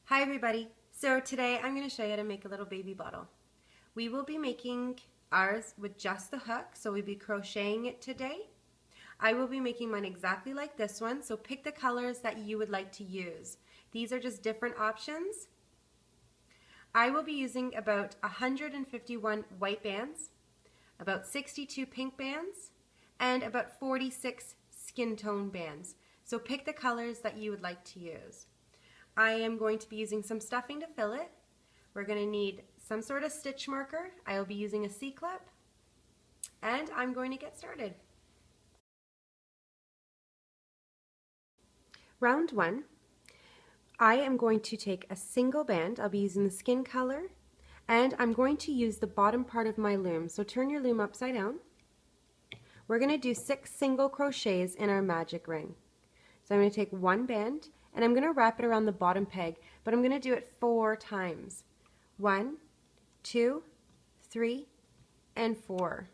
Hi everybody! So today I'm going to show you how to make a little baby bottle. We will be making ours with just the hook, so we'll be crocheting it today. I will be making mine exactly like this one, so pick the colors that you would like to use. These are just different options. I will be using about 151 white bands, about 62 pink bands, and about 46 skin tone bands. So pick the colors that you would like to use. I am going to be using some stuffing to fill it. We're going to need some sort of stitch marker. I will be using a C-clip, and I'm going to get started. Round one, I am going to take a single band. I'll be using the skin color, and I'm going to use the bottom part of my loom. So turn your loom upside down. We're going to do 6 single crochets in our magic ring. So I'm going to take one band, and I'm going to wrap it around the bottom peg, but I'm going to do it 4 times. 1, 2, 3, and 4.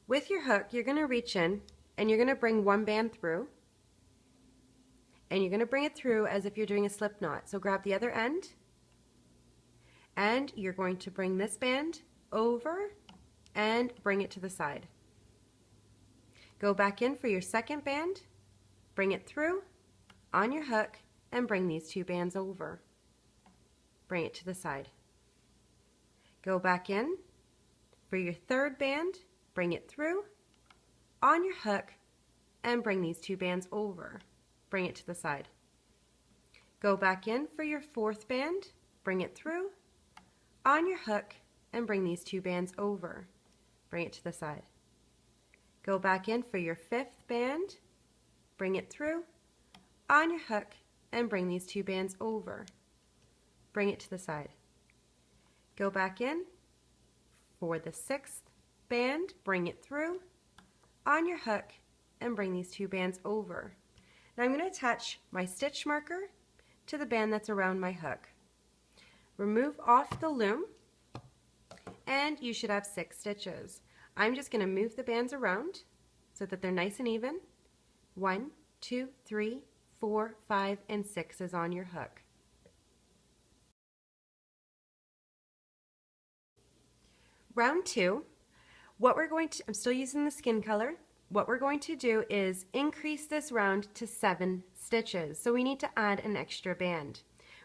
With your hook, you're going to reach in, and you're going to bring one band through, and you're going to bring it through as if you're doing a slip knot. So grab the other end, and you're going to bring this band over and bring it to the side. Go back in for your second band, bring it through on your hook, and bring these 2 bands over. Bring it to the side. Go back in for your third band, bring it through on your hook, and bring these 2 bands over. Bring it to the side. Go back in for your fourth band, bring it through on your hook, and bring these 2 bands over. Bring it to the side. Go back in for your fifth band, bring it through on your hook, and bring these 2 bands over. Bring it to the side. Go back in for the sixth band, bring it through on your hook, and bring these 2 bands over. Now I'm going to attach my stitch marker to the band that's around my hook. Remove off the loom, and you should have 6 stitches. I'm just going to move the bands around so that they're nice and even. 1, 2, 3, 4, 5, and 6 is on your hook. Round 2, I'm still using the skin color. What we're going to do is increase this round to 7 stitches. So we need to add an extra band.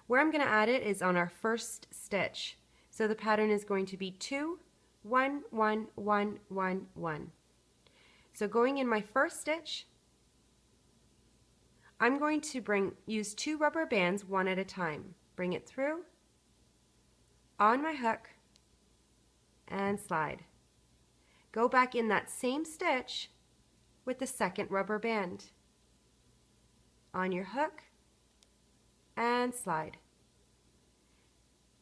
Where I'm going to add it is on our first stitch. So the pattern is going to be 2, 1, 1, 1, 1, 1. So going in my first stitch, I'm going to use 2 rubber bands one at a time. Bring it through on my hook and slide. Go back in that same stitch with the second rubber band. On your hook and slide.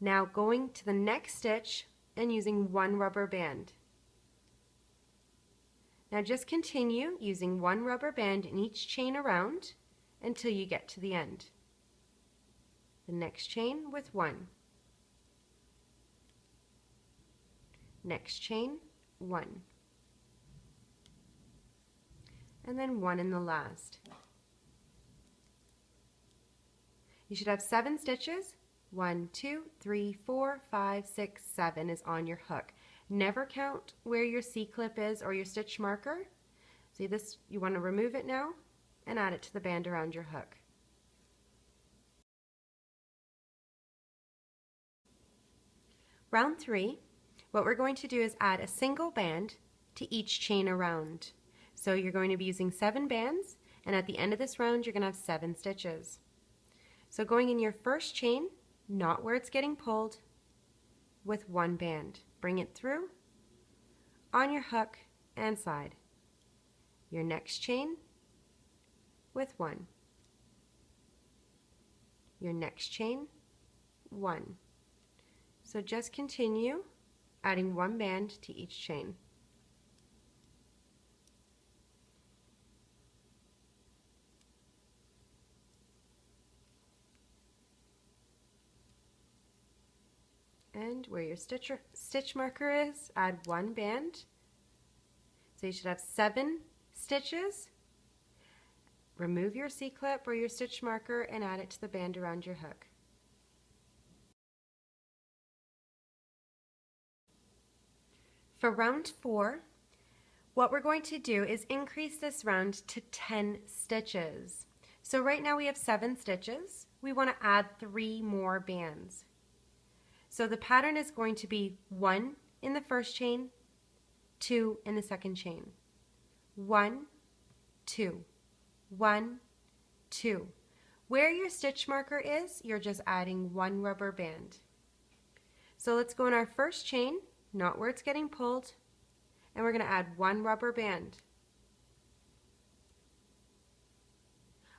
Now going to the next stitch and using 1 rubber band. Now just continue using 1 rubber band in each chain around until you get to the end. The next chain with 1. Next chain, 1. And then 1 in the last. You should have 7 stitches. 1, 2, 3, 4, 5, 6, 7 is on your hook. Never count where your C-clip is or your stitch marker. See this, you want to remove it now and add it to the band around your hook. Round 3, what we're going to do is add a single band to each chain around. So you're going to be using 7 bands, and at the end of this round you're going to have 7 stitches. So going in your first chain, not where it's getting pulled, with 1 band. Bring it through on your hook and slide. Your next chain with 1. Your next chain, 1. So just continue adding 1 band to each chain. And where your stitch marker is, add 1 band. So you should have 7 stitches. Remove your C-clip or your stitch marker and add it to the band around your hook. For round 4, what we're going to do is increase this round to 10 stitches. So right now we have 7 stitches. We want to add 3 more bands. So the pattern is going to be 1 in the first chain, 2 in the second chain. 1, 2, 1, 2. Where your stitch marker is, you're just adding 1 rubber band. So let's go in our first chain, not where it's getting pulled, and we're going to add 1 rubber band.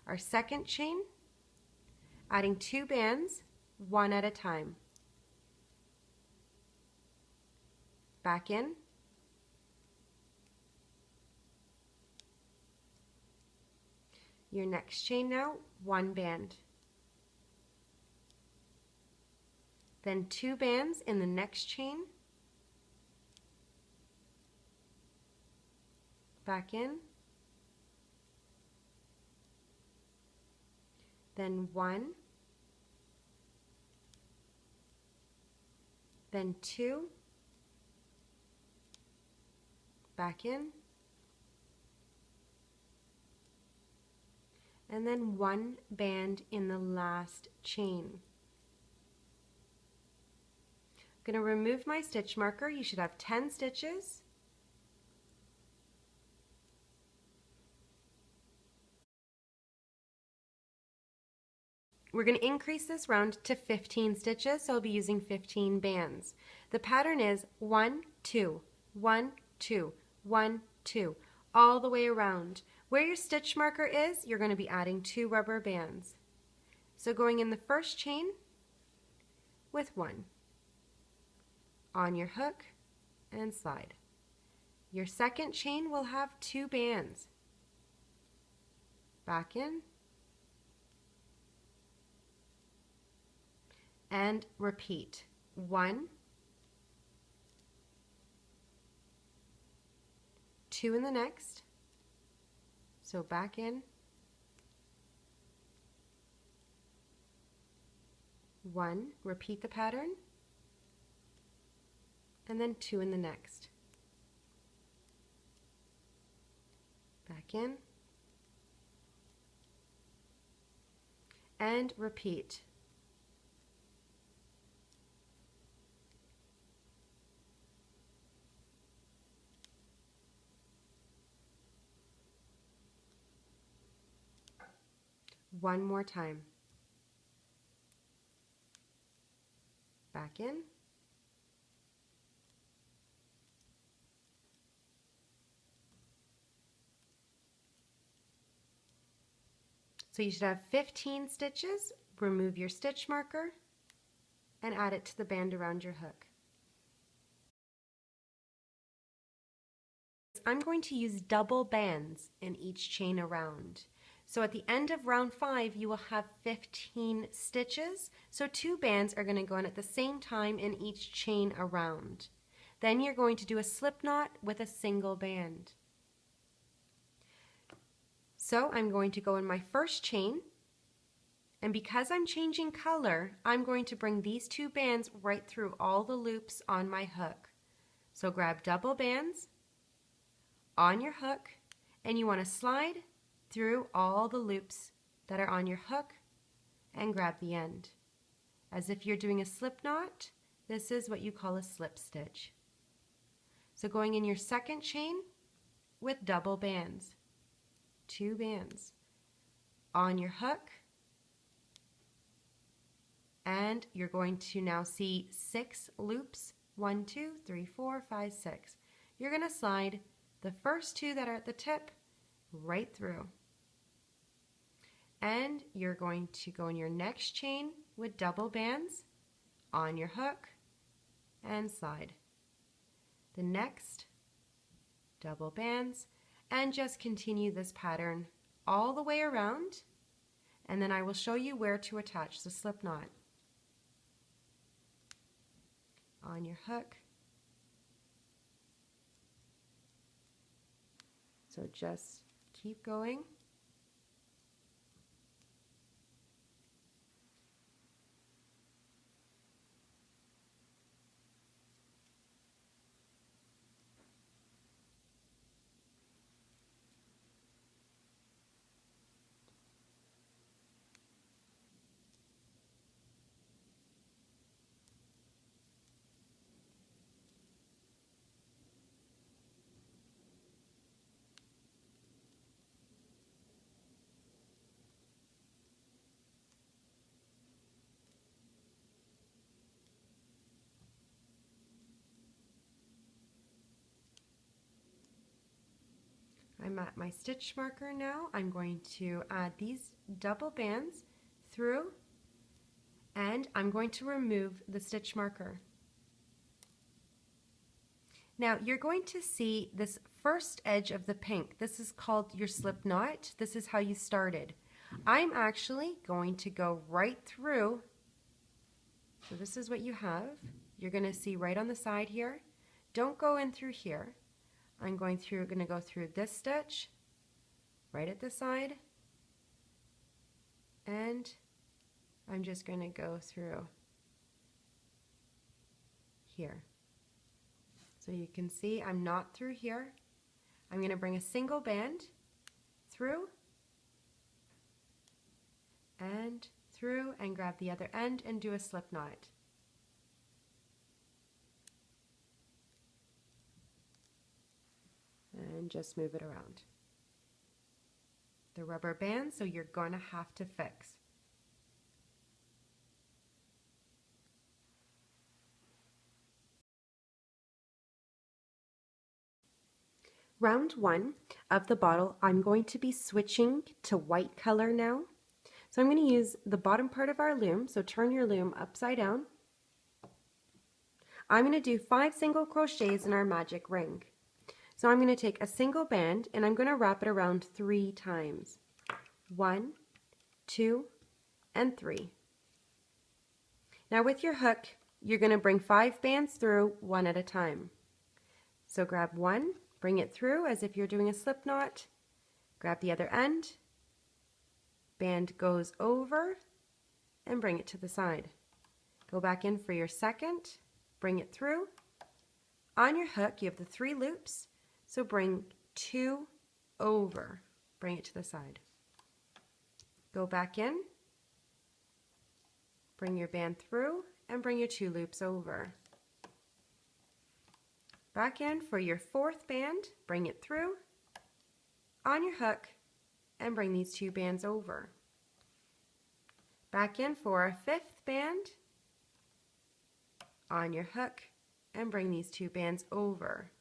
Our second chain, adding 2 bands, 1 at a time. Back in. Your next chain now, 1 band. Then 2 bands in the next chain. Back in. Then 1. Then 2. Back in. And then 1 band in the last chain. I'm going to remove my stitch marker. You should have 10 stitches. We're going to increase this round to 15 stitches, so I'll be using 15 bands. The pattern is 1, 2, 1, 2, 1, 2, all the way around. Where your stitch marker is, you're going to be adding 2 rubber bands. So going in the first chain with 1. On your hook and slide. Your second chain will have 2 bands. Back in. And repeat. 1, 2 in the next. So back in. 1, repeat the pattern. And then 2 in the next. Back in. And repeat. One more time. Back in. So you should have 15 stitches. Remove your stitch marker and add it to the band around your hook. I'm going to use double bands in each chain around. So at the end of round 5, you will have 15 stitches. So 2 bands are going to go in at the same time in each chain around. Then you're going to do a slip knot with a single band. So I'm going to go in my first chain, and because I'm changing color, I'm going to bring these 2 bands right through all the loops on my hook. So grab double bands on your hook, and you want to slide through all the loops that are on your hook and grab the end. As if you're doing a slip knot, this is what you call a slip stitch. So going in your second chain with double bands, 2 bands on your hook, and you're going to now see 6 loops, 1, 2, 3, 4, 5, 6. You're going to slide the first 2 that are at the tip right through. And you're going to go in your next chain with double bands on your hook and slide. The next double bands, and just continue this pattern all the way around, and then I will show you where to attach the slip knot. On your hook. So just keep going. at my stitch marker now. I'm going to add these double bands through, and I'm going to remove the stitch marker. Now you're going to see this first edge of the pink. This is called your slip knot. This is how you started. I'm actually going to go right through. So this is what you have. You're going to see right on the side here. Don't go in through here. I'm going to go through this stitch right at the side, and I'm just going to go through here. So you can see I'm not through here. I'm going to bring a single band through and through and grab the other end and do a slip knot. And just move it around. The rubber band, so you're going to have to fix. Round 1 of the bottle, I'm going to be switching to white color now. So I'm going to use the bottom part of our loom, so turn your loom upside down. I'm going to do 5 single crochets in our magic ring. So I'm going to take a single band and I'm going to wrap it around 3 times. 1, 2, and 3. Now with your hook, you're going to bring 5 bands through one at a time. So grab one, bring it through as if you're doing a slip knot, grab the other end, band goes over, and bring it to the side. Go back in for your second, bring it through. On your hook, you have the 3 loops. So bring 2 over, bring it to the side. Go back in, bring your band through, and bring your 2 loops over. Back in for your 4th band, bring it through, on your hook, and bring these 2 bands over. Back in for a 5th band, on your hook, and bring these 2 bands over.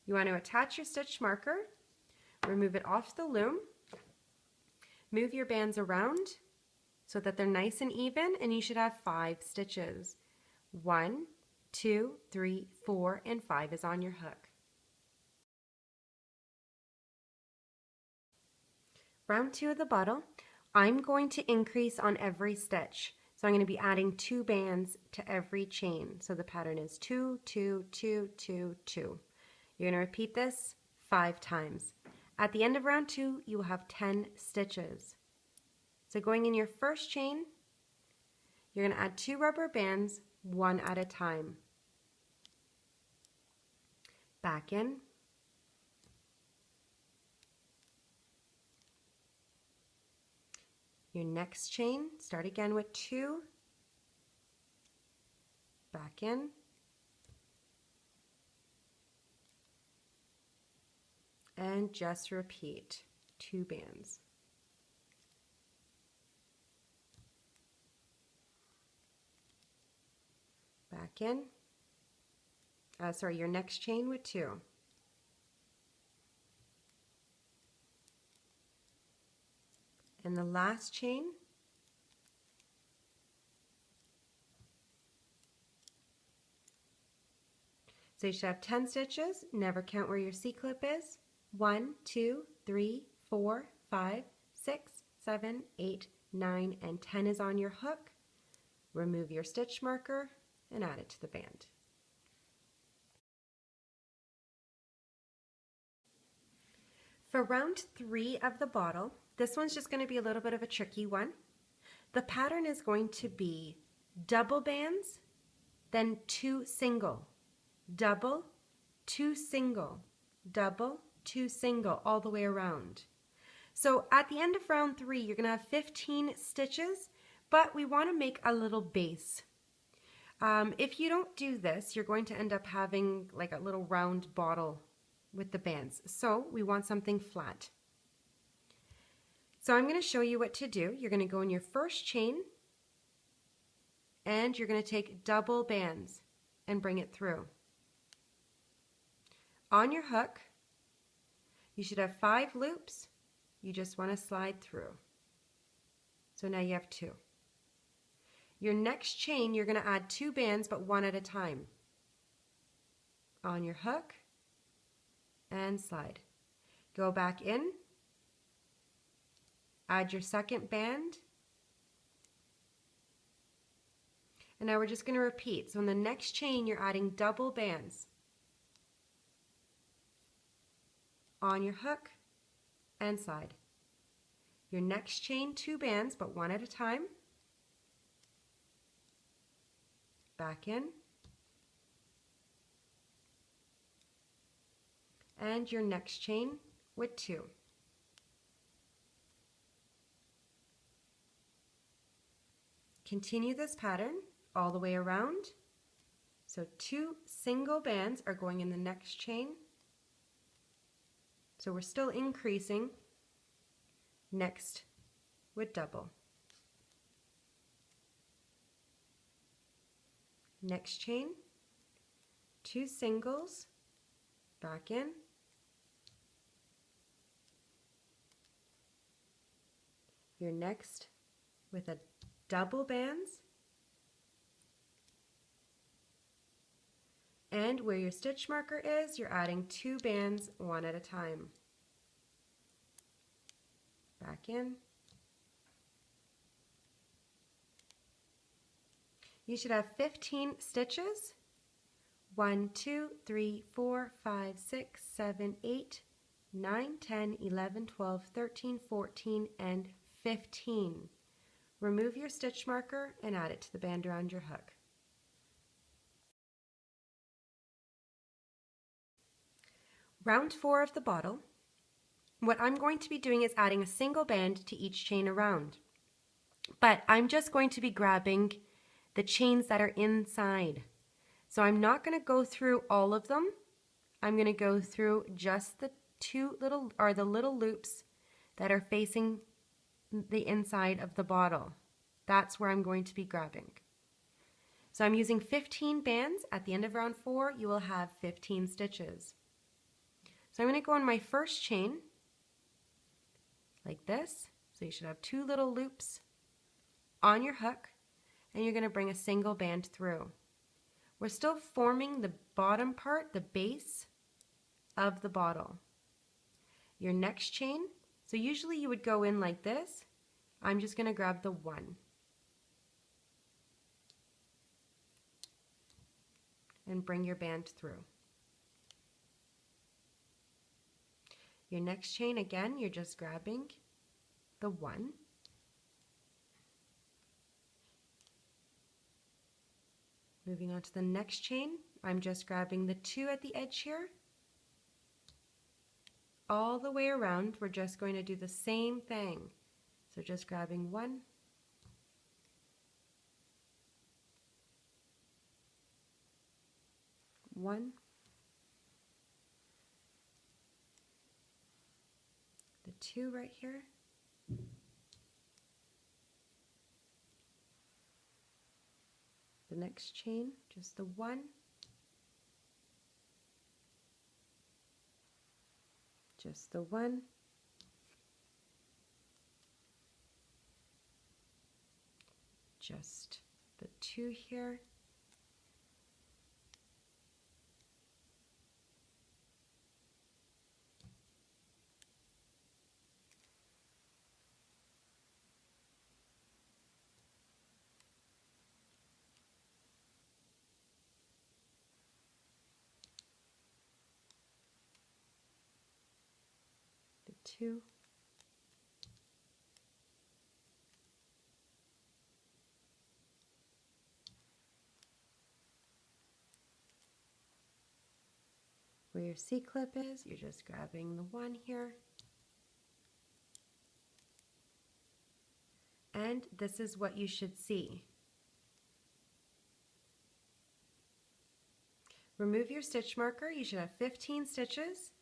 You want to attach your stitch marker, remove it off the loom, move your bands around so that they're nice and even, and you should have 5 stitches. 1, 2, 3, 4, and 5 is on your hook. Round 2 of the bottle, I'm going to increase on every stitch. So I'm going to be adding 2 bands to every chain. So the pattern is 2, 2, 2, 2, 2. You're going to repeat this 5 times. At the end of round 2, you will have 10 stitches. So going in your first chain, you're going to add 2 rubber bands, one at a time. Back in. Your next chain, start again with 2. Back in. And just repeat 2 bands. Back in. Your next chain with 2. And the last chain. So you should have 10 stitches. Never count where your C-clip is. 1, 2, 3, 4, 5, 6, 7, 8, 9, and 10 is on your hook. Remove your stitch marker and add it to the band. For round 3 of the bottle, this one's just going to be a little bit of a tricky one. The pattern is going to be double bands, then 2 single, double, 2 single, double, 2 single, all the way around. So at the end of round 3, you're going to have 15 stitches, but we want to make a little base. If you don't do this, you're going to end up having like a little round bottle with the bands. So we want something flat. So I'm going to show you what to do. You're going to go in your first chain and you're going to take double bands and bring it through. On your hook, You should have 5 loops. You just want to slide through. So now you have 2. Your next chain, you're going to add 2 bands, but one at a time. On your hook and slide. Go back in, add your second band, and now we're just going to repeat. So in the next chain, you're adding double bands. On your hook and slide. Your next chain, 2 bands, but one at a time. Back in. And your next chain with 2. Continue this pattern all the way around. So 2 single bands are going in the next chain. So we're still increasing. Next with double. Next chain, 2 singles, back in. Your next with a double bands. And where your stitch marker is, you're adding 2 bands one at a time. Back in. You should have 15 stitches. 1, 2, 3, 4, 5, 6, 7, 8, 9, 10, 11, 12, 13, 14, and 15. Remove your stitch marker and add it to the band around your hook. Round 4 of the bottle. What I'm going to be doing is adding a single band to each chain around. But I'm just going to be grabbing the chains that are inside. So I'm not going to go through all of them. I'm going to go through just the little loops that are facing the inside of the bottle. That's where I'm going to be grabbing. So I'm using 15 bands. At the end of round 4, you will have 15 stitches. So I'm going to go on my first chain like this. So you should have 2 little loops on your hook, and you're going to bring a single band through. We're still forming the bottom part, the base of the bottle. Your next chain, so usually you would go in like this. I'm just going to grab the 1. And bring your band through. Your next chain, again, you're just grabbing the 1. Moving on to the next chain, I'm just grabbing the 2 at the edge here. All the way around, we're just going to do the same thing. So just grabbing 1. The 2 right here. The next chain, just the 1. Just the 1. Just the 2 here. The 2. Where your C-clip is, you're just grabbing the 1 here. And this is what you should see. Remove your stitch marker. You should have 15 stitches.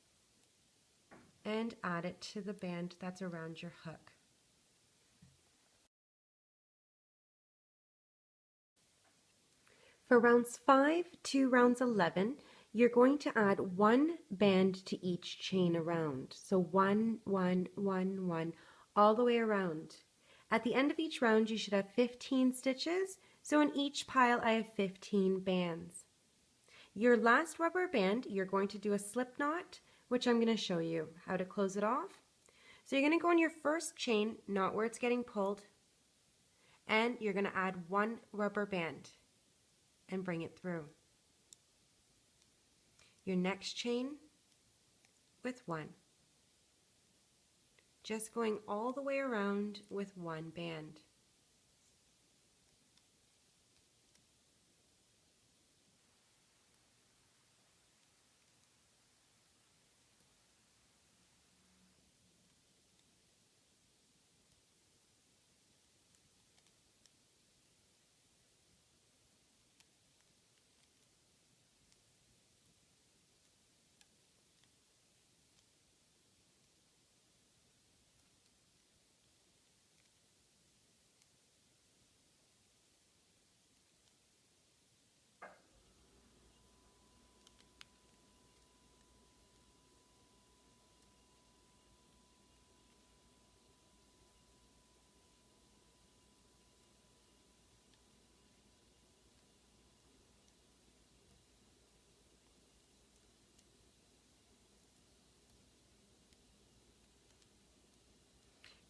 And add it to the band that's around your hook. For rounds 5 to rounds 11, you're going to add 1 band to each chain around. So 1, 1, 1, 1, all the way around. At the end of each round, you should have 15 stitches. So in each pile, I have 15 bands. Your last rubber band, you're going to do a slip knot, which I'm going to show you how to close it off. So you're going to go in your first chain, not where it's getting pulled, and you're going to add 1 rubber band and bring it through. Your next chain with 1. Just going all the way around with 1 band.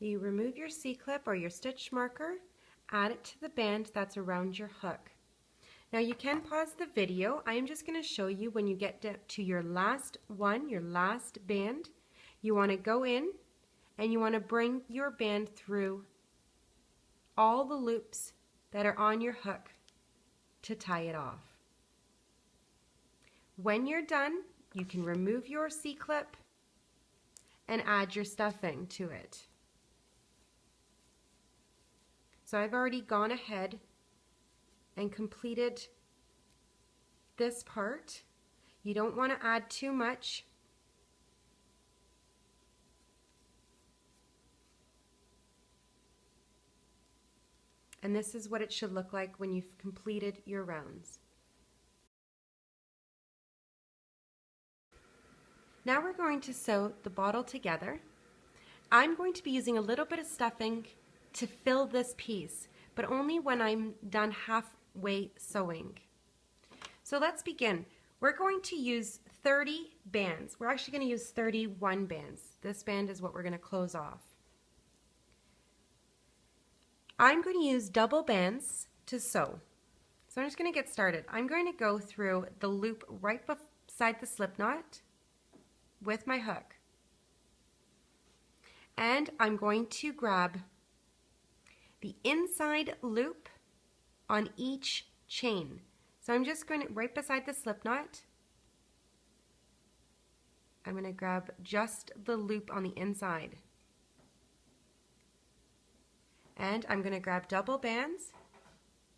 You remove your C-clip or your stitch marker, add it to the band that's around your hook. Now you can pause the video. I am just going to show you when you get to your last one, your last band, you want to go in and you want to bring your band through all the loops that are on your hook to tie it off. When you're done, you can remove your C-clip and add your stuffing to it. So I've already gone ahead and completed this part. You don't want to add too much. And this is what it should look like when you've completed your rounds. Now we're going to sew the bottle together. I'm going to be using a little bit of stuffing to fill this piece, but only when I'm done halfway sewing. So let's begin. We're going to use 30 bands. We're actually going to use 31 bands. This band is what we're going to close off. I'm going to use double bands to sew. So I'm just going to get started. I'm going to go through the loop right beside the slip knot with my hook. And I'm going to grab the inside loop on each chain. So I'm just going to, right beside the slip knot, I'm going to grab just the loop on the inside. And I'm going to grab double bands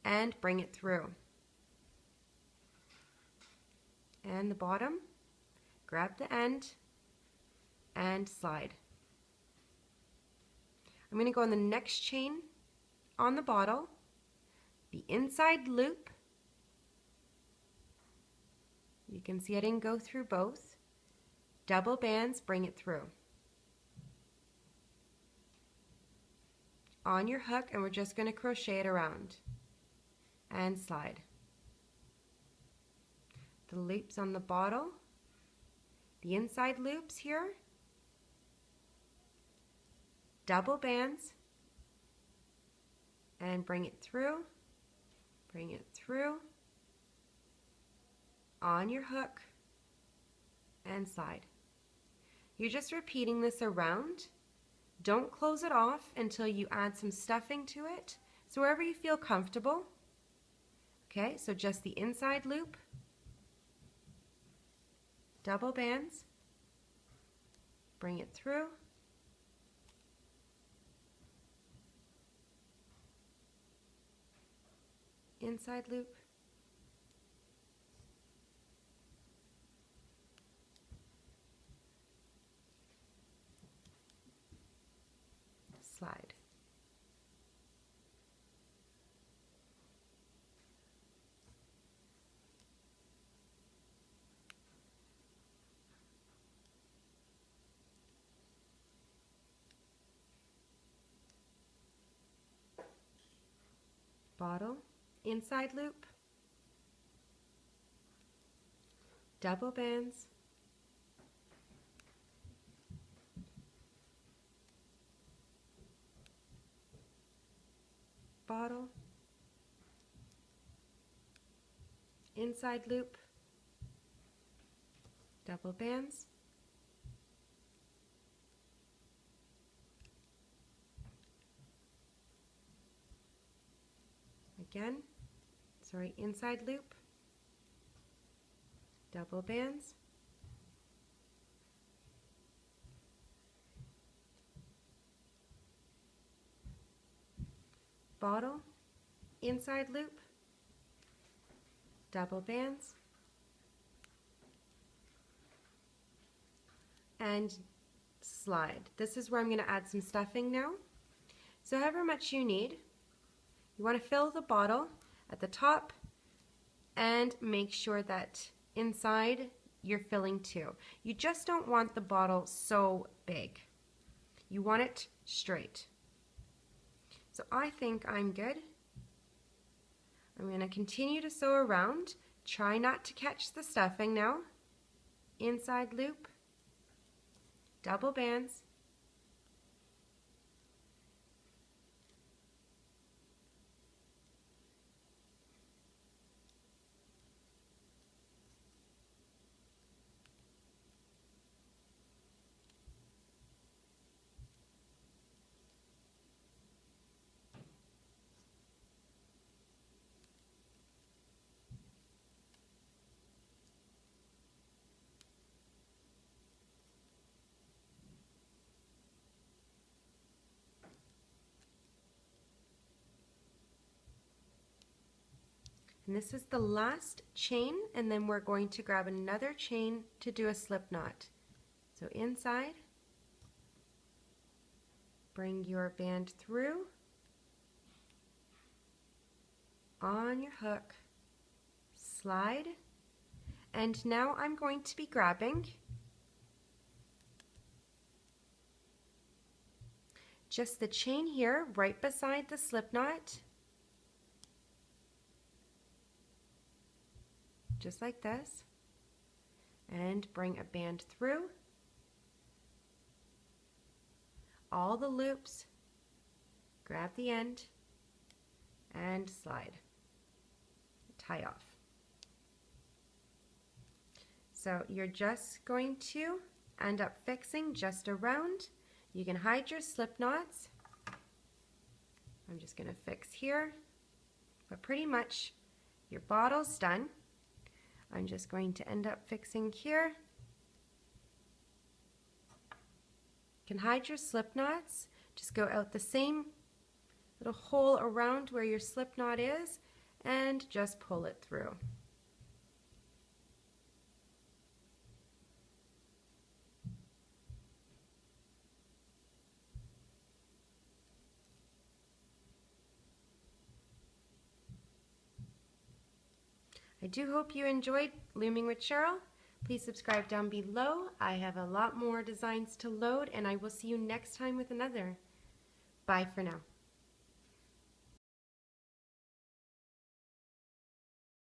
and bring it through. And the bottom, grab the end and slide. I'm going to go on the next chain on the bottle, the inside loop. You can see I didn't go through both. Double bands, bring it through. On your hook, and we're just going to crochet it around and slide. The loops on the bottle, the inside loops here, double bands, and bring it through, on your hook, and slide. You're just repeating this around. Don't close it off until you add some stuffing to it. So wherever you feel comfortable. Okay, so just the inside loop, double bands, bring it through, inside loop, slide. bottle, inside loop, double bands, bottle, inside loop, double bands, again, inside loop, double bands, bottle, inside loop, double bands, and slide. This is where I'm going to add some stuffing now. So however much you need, you want to fill the bottle at the top and make sure that inside you're filling too. You just don't want the bottle so big. You want it straight. So I think I'm good. I'm going to continue to sew around. Try not to catch the stuffing now. Inside loop, double bands, and this is the last chain, and then we're going to grab another chain to do a slip knot. So inside, bring your band through on your hook, slide, and now I'm going to be grabbing just the chain here right beside the slip knot, just like this, and bring a band through all the loops, grab the end, and slide, tie off. So you're just going to end up fixing just around. You can hide your slip knots. I'm just going to fix here, but pretty much your bottle's done. I'm just going to end up fixing here. You can hide your slip knots. Just go out the same little hole around where your slip knot is and just pull it through. I do hope you enjoyed Looming with Cheryl. Please subscribe down below. I have a lot more designs to load, and I will see you next time with another. Bye for now.